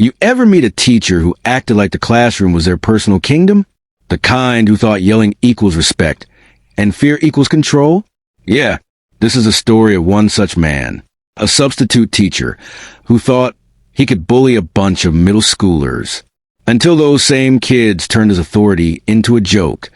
You ever meet a teacher who acted like the classroom was their personal kingdom? The kind who thought yelling equals respect and fear equals control? Yeah, this is a story of one such man, a substitute teacher who thought he could bully a bunch of middle schoolers until those same kids turned his authority into a joke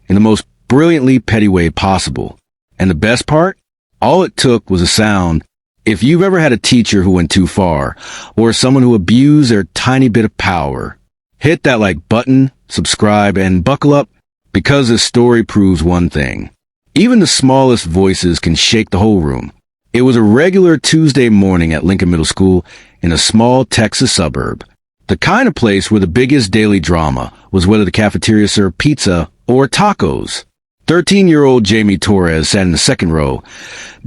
in the most brilliantly petty way possible. And the best part? All it took was a sound. If you've ever had a teacher who went too far, or someone who abused their tiny bit of power, hit that like button, subscribe, and buckle up, because this story proves one thing. Even the smallest voices can shake the whole room. It was a regular Tuesday morning at Lincoln Middle School in a small Texas suburb. The kind of place where the biggest daily drama was whether the cafeteria served pizza or tacos. 13-year-old Jamie Torres sat in the second row,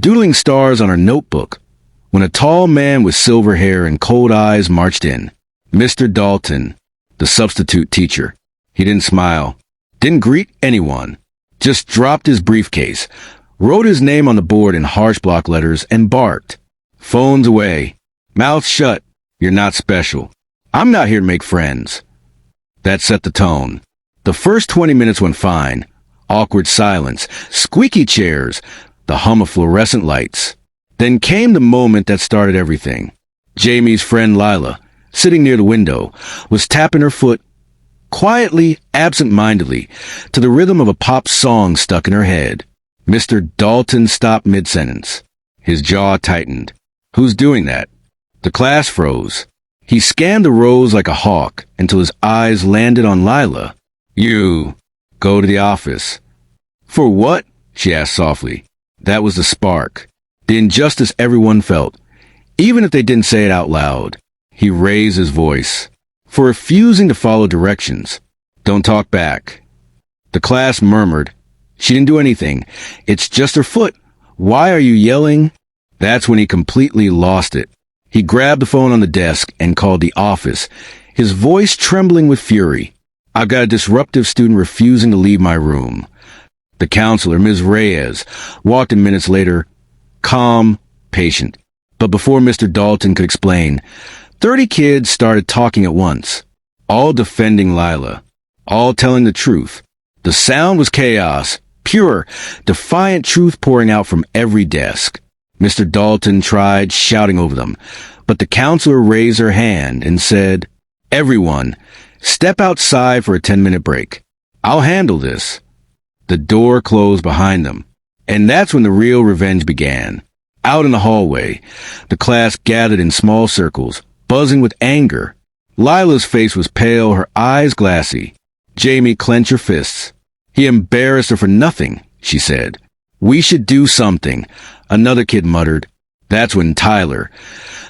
doodling stars on her notebook, when a tall man with silver hair and cold eyes marched in. Mr. Dalton, the substitute teacher. He didn't smile, didn't greet anyone, just dropped his briefcase, wrote his name on the board in harsh block letters, and barked. Phones away. Mouth shut. You're not special. I'm not here to make friends. That set the tone. The first 20 minutes went fine. Awkward silence, squeaky chairs, the hum of fluorescent lights. Then came the moment that started everything. Jamie's friend Lila, sitting near the window, was tapping her foot, quietly, absent-mindedly, to the rhythm of a pop song stuck in her head. Mr. Dalton stopped mid-sentence. His jaw tightened. Who's doing that? The class froze. He scanned the rows like a hawk until his eyes landed on Lila. You. Go to the office. For what? She asked softly. That was the spark. The injustice everyone felt, even if they didn't say it out loud. He raised his voice. For refusing to follow directions. Don't talk back. The class murmured. She didn't do anything. It's just her foot. Why are you yelling? That's when he completely lost it. He grabbed the phone on the desk and called the office, his voice trembling with fury. I've got a disruptive student refusing to leave my room. The counselor, Ms. Reyes, walked in minutes later, calm, patient. But before Mr. Dalton could explain, 30 kids started talking at once, all defending Lila, all telling the truth. The sound was chaos, pure, defiant truth pouring out from every desk. Mr. Dalton tried shouting over them, but the counselor raised her hand and said, Everyone, step outside for a 10-minute break. I'll handle this. The door closed behind them, and that's when the real revenge began. Out in the hallway, the class gathered in small circles, buzzing with anger. Lila's face was pale, her eyes glassy. Jamie clenched her fists. He embarrassed her for nothing, she said. We should do something, another kid muttered. That's when Tyler,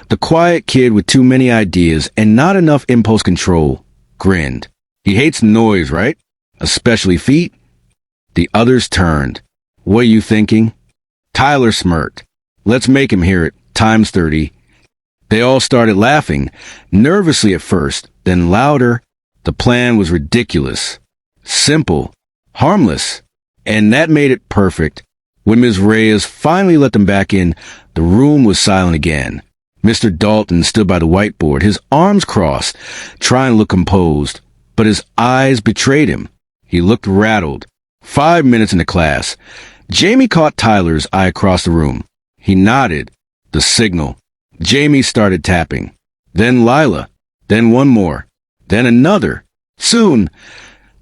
the quiet kid with too many ideas and not enough impulse control, grinned. He hates noise, right? Especially feet? The others turned. What are you thinking? Tyler smirked. Let's make him hear it, times 30. They all started laughing, nervously at first, then louder. The plan was ridiculous, simple, harmless, and that made it perfect. When Ms. Reyes finally let them back in, the room was silent again. Mr. Dalton stood by the whiteboard, his arms crossed, trying to look composed, but his eyes betrayed him. He looked rattled. 5 minutes into class, Jamie caught Tyler's eye across the room. He nodded. The signal. Jamie started tapping. Then Lila. Then one more. Then another. Soon,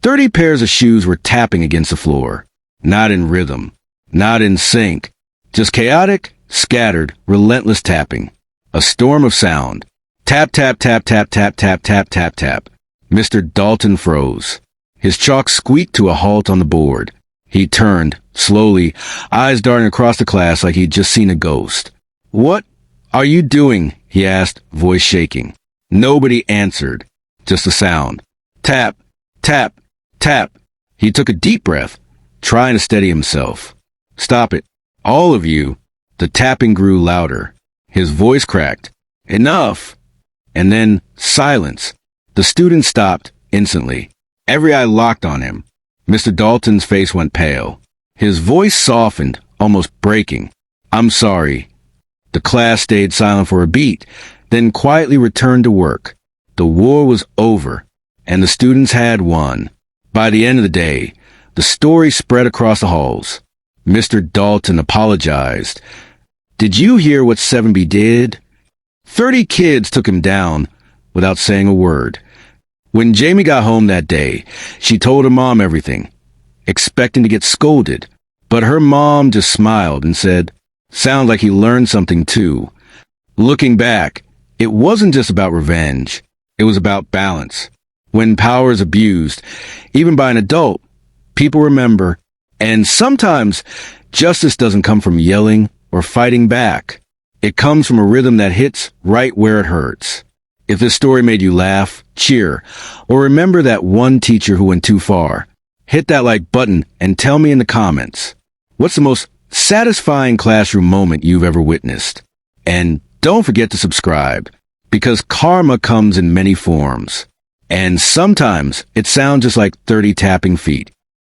30 pairs of shoes were tapping against the floor. Not in rhythm. Not in sync. Just chaotic, scattered, relentless tapping. A storm of sound. Tap, tap, tap, tap, tap, tap, tap, tap, tap. Mr. Dalton froze. His chalk squeaked to a halt on the board. He turned, slowly, eyes darting across the class like he'd just seen a ghost. What are you doing? He asked, voice shaking. Nobody answered. Just a sound. Tap, tap, tap. He took a deep breath, trying to steady himself. Stop it. All of you. The tapping grew louder. His voice cracked. Enough. And then silence. The student stopped instantly. Every eye locked on him. Mr. Dalton's face went pale. His voice softened, almost breaking. I'm sorry. The class stayed silent for a beat, then quietly returned to work. The war was over, and the students had won. By the end of the day, the story spread across the halls. Mr. Dalton apologized. "Did you hear what 7B did? 30 kids took him down without saying a word." When Jamie got home that day, she told her mom everything, expecting to get scolded. But her mom just smiled and said, "Sounds like he learned something too." Looking back, it wasn't just about revenge. It was about balance. When power is abused, even by an adult, people remember. And sometimes justice doesn't come from yelling or fighting back. It comes from a rhythm that hits right where it hurts. If this story made you laugh, cheer, or remember that one teacher who went too far, hit that like button and tell me in the comments. What's the most satisfying classroom moment you've ever witnessed? And don't forget to subscribe, because karma comes in many forms. And sometimes it sounds just like 30 tapping feet.